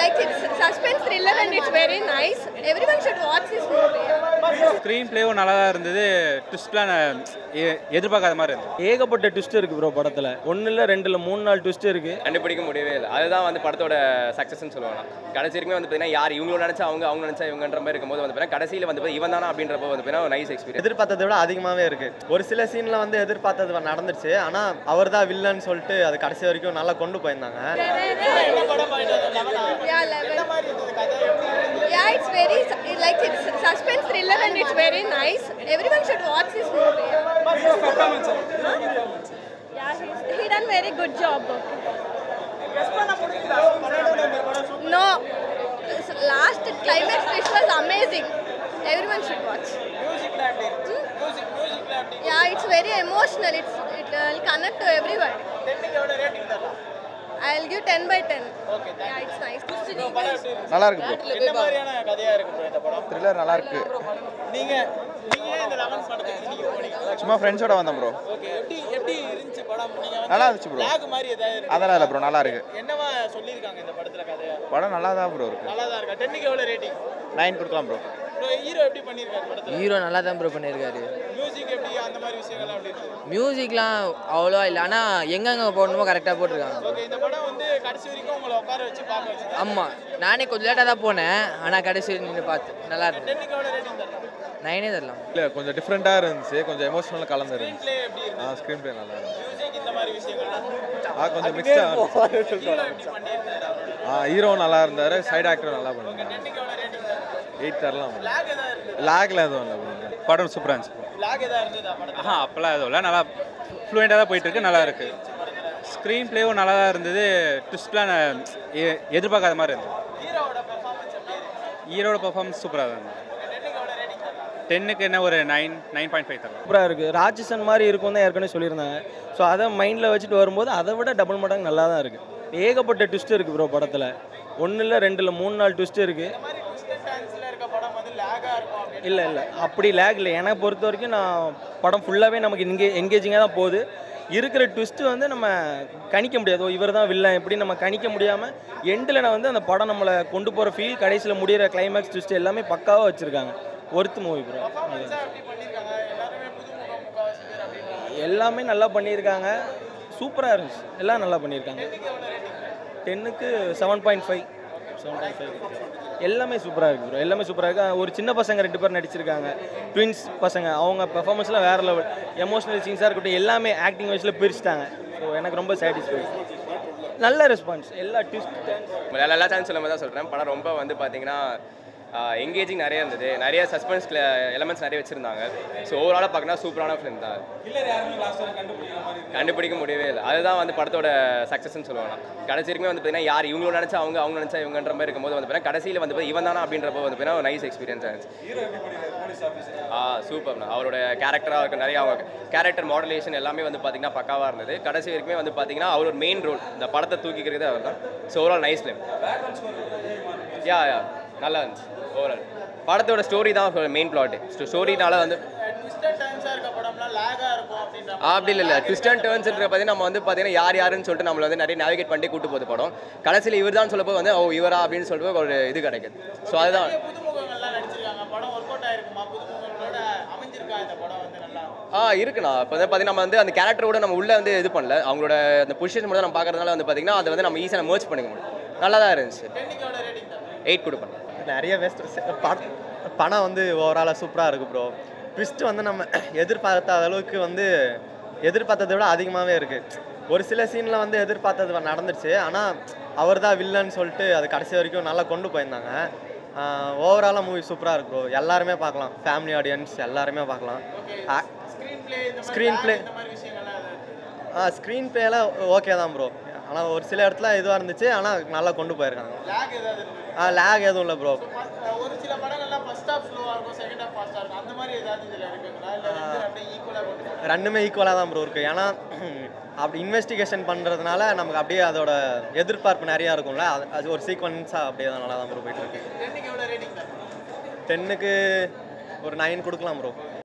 like it. Suspense thriller and it's very nice. Everyone should watch this movie. ஸ்க்ரீன் பிளேவும் நல்லா தான் இருந்தது. ட்விஸ்ட்லாம் எதிர்பார்க்காத மாதிரி இருந்தது. ஏகப்பட்ட ட்விஸ்ட் இருக்குது ப்ரோ படத்தில். 1 இல்லை 2 இல்லை 3 4 ட்விஸ்ட் இருக்குது. கண்டுபிடிக்க முடியவே இல்லை. அதுதான் வந்து படத்தோட சக்ஸஸ்ன்னு சொல்லுவாங்க. கடைசி வரைக்கும் வந்து பார்த்தீங்கன்னா யார் இவங்களும் நினச்சா அவங்க நினச்சா இவங்கன்ற மாதிரி இருக்கும்போது வந்து பார்த்தீங்கன்னா கடைசியில் வந்து இவன் தானா அப்படின்றப்போ வந்து பார்த்தீங்கன்னா நைஸ் எக்ஸ்பீரியன்ஸ். எதிர்பார்த்ததை விட அதிகமாகவே இருக்குது. ஒரு சில சீனில் வந்து எதிர்பார்த்தது நடந்துச்சு. ஆனால் அவர் தான் வில்லன்னு சொல்லிட்டு அது கடைசி வரைக்கும் நல்லா கொண்டு போயிருந்தாங்க. Yeah, it's very like it's suspense thriller and it's very nice. Everyone should watch this movie. Yeah, he done very good job. No, last climax twist was amazing. Everyone should watch. Yeah, it's very emotional. It will connect to everyone. I'll give 10 by 10. Okay, yeah, it's nice. நல்லா இருக்கு bro. என்ன மாதிரியான கதையா இருக்கு bro இந்த படம்? Thriller நல்லா இருக்கு. நீங்க இந்த 11 படத்துக்கு நீங்க போனீங்க? சும்மா ஃப்ரெண்ட்ஸோட வந்தோம் ப்ரோ. ஓகே, எப்படி இருந்துச்சு படம்? நீங்க வந்து நல்லா இருந்துச்சு ப்ரோ. லாக் மாதிரி ஏதாவது இருக்கு? அதெல்லாம் இல்ல ப்ரோ, நல்லா இருக்கு. என்னவா சொல்லிருக்காங்க இந்த படத்துல கதையா? படம் நல்லா தான் ப்ரோ இருக்கு. நல்லா தான் இருக்கு. 10க்கு எவ்வளவு ரேட்டிங்? 9 கொடுக்கலாம் ப்ரோ. ப்ரோ ஹீரோ எப்படி பண்ணிருக்காரு படத்துல? ஹீரோ நல்லா தான் ப்ரோ பண்ணிருக்காரு. மியூசிக் எப்படி அந்த மாதிரி விஷயங்கள்லாம் எப்படி இருக்கு? மியூசிக்லாம் அவ்வளவா இல்ல, ஆனா எங்கங்க போடணுமோ கரெக்டா போட்டுருக்காங்க. ஓகே, இந்த படம் வந்து கடைசி வரைக்கும் உங்களை உட்கார வச்சு பார்க்க வச்சு. ஆமா, நானே கொஞ்சம் லேட்டா தான் போனேன், ஆனா கடைசி வரைக்கும் நின்னு பார்த்து நல்லா இருக்கு. 10க்கு எவ்வளவு ரேட்டிங் தரலாம்? 9 தரலாம். இல்ல கொஞ்சம் டிஃபரெண்டா இருந்துச்சு, கொஞ்சம் எமோஷனலா கலந்து இருந்துச்சு. ஸ்கிரீன் ப்ளே எப்படி இருக்கு? ஸ்கிரீன் ப்ளே நல்லா இருக்கு. மியூசிக் இந்த மாதிரி விஷயங்கள்லாம் கொஞ்சம் மிக்ஸ்டா இருக்கு. ஹீரோ எப்படி பண்ணிருக்காரு? ஹீரோ நல்லா இருந்தாரு, சைடு ஆக்டர் நல்லா பண்ணாங்க. 10க்கு எவ்வளவு ரேட்டிங் தரலாம்? 8 தரலாம். லாக் ஏதாவது இருக்கு? லாக்ல எதுவும் இல்ல. படம் சூப்பராக இருந்துச்சு. லாக் ஏதாவது இருந்ததா படத்துல? அப்போல்லாம் எதுவும் இல்லை, நல்லா ஃப்ளூயண்டாக தான் போயிட்டு இருக்கு, நல்லா இருக்கு. ஸ்க்ரீன் பிளேவும் நல்லா தான் இருந்தது. ட்விஸ்ட்லாம் எதிர்பார்க்காத மாதிரி இருந்தது. ஹீரோவோட பெர்ஃபார்மன்ஸ் எப்படி இருக்கு? ஹீரோட பெர்ஃபார்மன்ஸ் சூப்பராக தான் இருந்தது. 10க்கு எவ்வளவு ரேட்டிங் தரலாம்? 10க்கு என்ன ஒரு 9.5 தரலாம். சூப்பராக இருக்குது. ராட்சசன் மாதிரி இருக்கும் தான் ஏற்கனவே சொல்லியிருந்தாங்க. ஸோ அதை மைண்டில் வச்சுட்டு வரும்போது அதை விட டபுள் மடங்கு நல்லா தான் இருக்குது. ஏகப்பட்ட ட்விஸ்ட் இருக்குது ப்ரோ படத்தில். 1 இல்லை 2 இல்லை 3 4 ட்விஸ்ட் இருக்குது. இல்லை அப்படி லேக் இல்லை. எனக்கு பொறுத்த வரைக்கும் நான் படம் ஃபுல்லாகவே நமக்கு என்கேஜிங்காக தான் போகுது. இருக்கிற ட்விஸ்ட்டு வந்து நம்ம கணிக்க முடியாது. இவர் தான் வில்லன் எப்படி நம்ம கணிக்க முடியாமல் எண்டில் நான் வந்து அந்த படம் நம்மளை கொண்டு போகிற ஃபீல், கடைசியில் முடிகிற கிளைமேக்ஸ் ட்விஸ்ட் எல்லாமே பக்காவாக வச்சுருக்காங்க. Worth movie bro. எல்லாமே நல்லா பண்ணியிருக்காங்க, சூப்பராக இருந்துச்சு. எல்லாம் நல்லா பண்ணியிருக்காங்க. 10க்கு 7.5. எல்லாமே சூப்பராக இருக்குது ப்ரோ. எல்லாமே சூப்பராக இருக்குது. ஒரு சின்ன பசங்க 2 பேர் நடிச்சிருக்காங்க, ட்வின்ஸ் பசங்க. அவங்க பெர்ஃபார்மன்ஸ்லாம் வேறு லெவல். எமோஷனல் சீன்ஸாக இருக்கட்டும், எல்லாமே ஆக்டிங் வைஸில் பிரிச்சுட்டாங்க. ஸோ எனக்கு ரொம்ப சாட்டிஸ்ஃபை. நல்ல ரெஸ்பான்ஸ். எல்லா ட்விஸ்ட் எல்லா சான்ஸ் சொல்லும் தான் சொல்கிறேன். படம் ரொம்ப வந்து பார்த்தீங்கன்னா எங்கேஜிங் நிறைய இருந்தது. நிறைய சஸ்பென்ஸ் எலமெண்ட்ஸ் நிறைய வச்சுருந்தாங்க. ஸோ ஓவராலாக பார்க்கணும் சூப்பரான ஃபிலிம் தான். கண்டுபிடிக்க முடியவே இல்லை. அதுதான் வந்து படத்தோட சக்ஸஸ்ன்னு சொல்லுவாங்க. கடைசி வரைக்கும் வந்து பார்த்தீங்கன்னா யார் இவங்களும் நினச்சா அவங்க நினச்சா இவங்கன்ற மாதிரி இருக்கும்போது வந்து பார்த்தீங்கன்னா கடைசியில் வந்து இவன் தானா அப்படின்றப்போ வந்து பார்த்தீங்கன்னா ஒரு நைஸ் எக்ஸ்பீரியன்ஸ் ஆச்சு. சூப்பர்ண்ணா. அவரோட கேரக்டராக இருக்க நிறைய அவங்க கேரக்டர் மாடுலேஷன் எல்லாமே வந்து பார்த்தீங்கன்னா பக்காவாக இருந்தது. கடைசி வரைக்குமே வந்து பார்த்தீங்கன்னா அவர் ஒரு மெயின் ரோல், இந்த படத்தை தூக்கிக்கிறது அவர் தான். So overall nice film. Yeah நல்லா இருந்துச்சு. ஓவரால் படத்தோட ஸ்டோரி தான் மெயின் பிளாட்டு. ஸ்டோரினால வந்து அப்படி இல்லை. ட்விஸ்ட் அண்ட் டர்ன்ஸ்ன்ற பார்த்தீங்கன்னா நம்ம வந்து பார்த்தீங்கன்னா யாருன்னு சொல்லிட்டு நம்மளை வந்து நிறைய நேவிகேட் பண்ணி கூட்டு போகுது படம். கடைசியில் இவர் தான் சொல்லப்போ வந்து இவரா அப்படின்னு சொல்லிட்டு ஒரு இது கிடைக்குது. ஸோ அதுதான் இருக்குண்ணா. இப்போ வந்து பார்த்தீங்கன்னா நம்ம வந்து அந்த கேரக்டரோட நம்ம உள்ளே வந்து இது பண்ணல, அவங்களோட அந்த பொசிஷன் மட்டும் நம்ம பார்க்கறதுனால வந்து பார்த்தீங்கன்னா அதை வந்து நம்ம ஈஸியாக மர்ஜ் பண்ணிக்க முடியும். நல்லா தான் இருந்துச்சு. 8 கொடுப்பேன். நிறைய வேஸ்ட் படம் வந்து ஓவராலாக சூப்பராக இருக்குது ப்ரோ. ட்விஸ்ட் வந்து நம்ம எதிர்பார்த்த அளவுக்கு வந்து எதிர்பார்த்ததை விட அதிகமாகவே இருக்குது. ஒரு சில சீனில் வந்து எதிர்பார்த்தது நடந்துச்சு. ஆனால் அவர் தான் வில்லன்னு சொல்லிட்டு அது கடைசி வரைக்கும் நல்லா கொண்டு போயிருந்தாங்க. ஓவராலாக மூவி சூப்பராக இருக்கு ப்ரோ. எல்லாருமே பார்க்கலாம், ஃபேமிலி ஆடியன்ஸ் எல்லாருமே பார்க்கலாம். ஸ்க்ரீன் பிளேலாம் ஓகே தான் ப்ரோ. ஆனால் ஒரு சில இடத்துல இதுவாக இருந்துச்சு, ஆனால் நல்லா கொண்டு போயிருக்காங்க. லேக் எதுவும் இல்லை ப்ரோ. ஒரு சில படங்கள்லாம் ஃபர்ஸ்ட் ஹாஃப் ஸ்லோவாக இருக்கும், செகண்ட் ஹாஃப் ஃபாஸ்ட்டாக இருக்கும். அந்த மாதிரி ஏதாவது இதில் இருக்குங்களா? இல்லை ரெண்டுமே ஈக்குவலாக தான் ப்ரோ இருக்குது. ஏன்னா அப்படி இன்வெஸ்டிகேஷன் பண்ணுறதுனால நமக்கு அப்படியே அதோட எதிர்பார்ப்பு நிறையா இருக்கும்ல, அது ஒரு சீக்வன்ஸாக அப்படியே தான் நல்லா தான் ப்ரோ போயிட்டுருக்கு. 10க்கு ஒரு 9 கொடுக்கலாம் ப்ரோ.